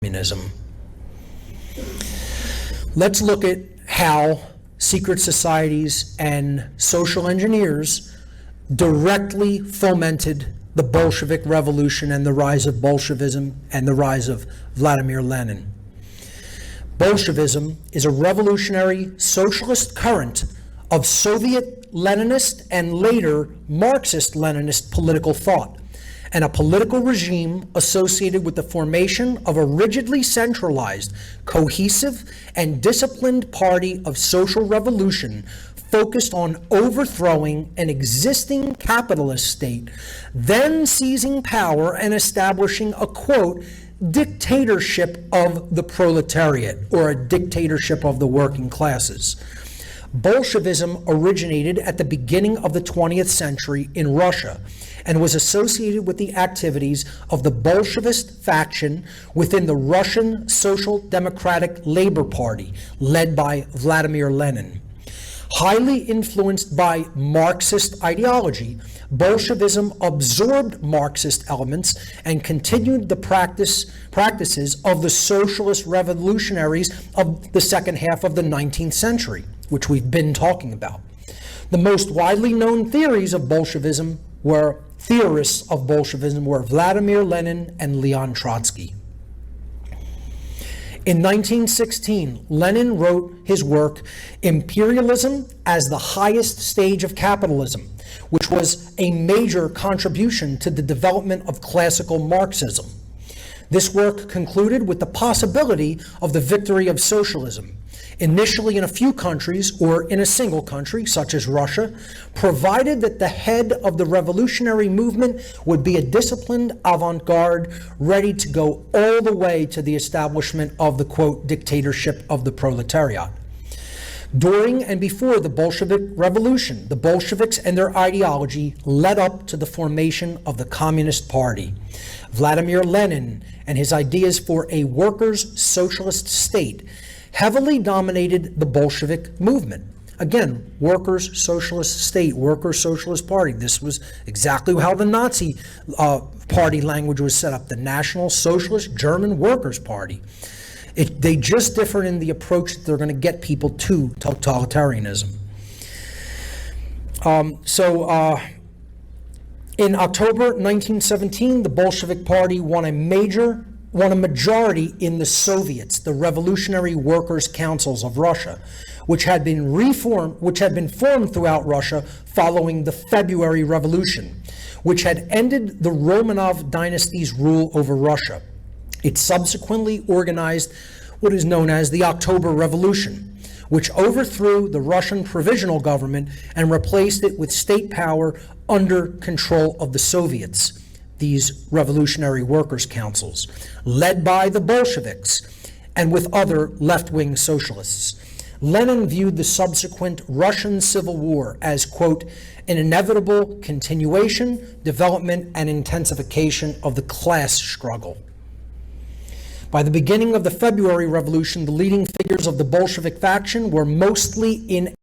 communism. Let's look at how secret societies and social engineers directly fomented the Bolshevik Revolution and the rise of Bolshevism and the rise of Vladimir Lenin. Bolshevism is a revolutionary socialist current of Soviet Leninist and later Marxist-Leninist political thought, and a political regime associated with the formation of a rigidly centralized, cohesive, and disciplined party of social revolution focused on overthrowing an existing capitalist state, then seizing power and establishing a, quote, dictatorship of the proletariat, or a dictatorship of the working classes. Bolshevism originated at the beginning of the 20th century in Russia and was associated with the activities of the Bolshevist faction within the Russian Social Democratic Labor Party, led by Vladimir Lenin. Highly influenced by Marxist ideology, Bolshevism absorbed Marxist elements and continued the practices of the socialist revolutionaries of the second half of the 19th century, which we've been talking about. The most widely known theories of Bolshevism were Vladimir Lenin and Leon Trotsky. In 1916, Lenin wrote his work, Imperialism as the Highest Stage of Capitalism, which was a major contribution to the development of classical Marxism. This work concluded with the possibility of the victory of socialism, initially in a few countries or in a single country, such as Russia, provided that the head of the revolutionary movement would be a disciplined avant-garde ready to go all the way to the establishment of the, quote, dictatorship of the proletariat. During and before the Bolshevik Revolution, the Bolsheviks and their ideology led up to the formation of the Communist Party. Vladimir Lenin and his ideas for a workers' socialist state heavily dominated the Bolshevik movement. Again, workers' socialist state, workers' socialist party. This was exactly how the Nazi party language was set up, the National Socialist German Workers' Party. They just differ in the approach that they're going to get people to totalitarianism. In October 1917, the Bolshevik Party won a majority in the Soviets, the Revolutionary Workers' Councils of Russia, which had been formed throughout Russia following the February Revolution, which had ended the Romanov dynasty's rule over Russia. It subsequently organized what is known as the October Revolution, which overthrew the Russian provisional government and replaced it with state power under control of the Soviets, these revolutionary workers' councils, led by the Bolsheviks and with other left-wing socialists. Lenin viewed the subsequent Russian Civil War as, quote, an inevitable continuation, development, and intensification of the class struggle. By the beginning of the February Revolution, the leading figures of the Bolshevik faction were mostly in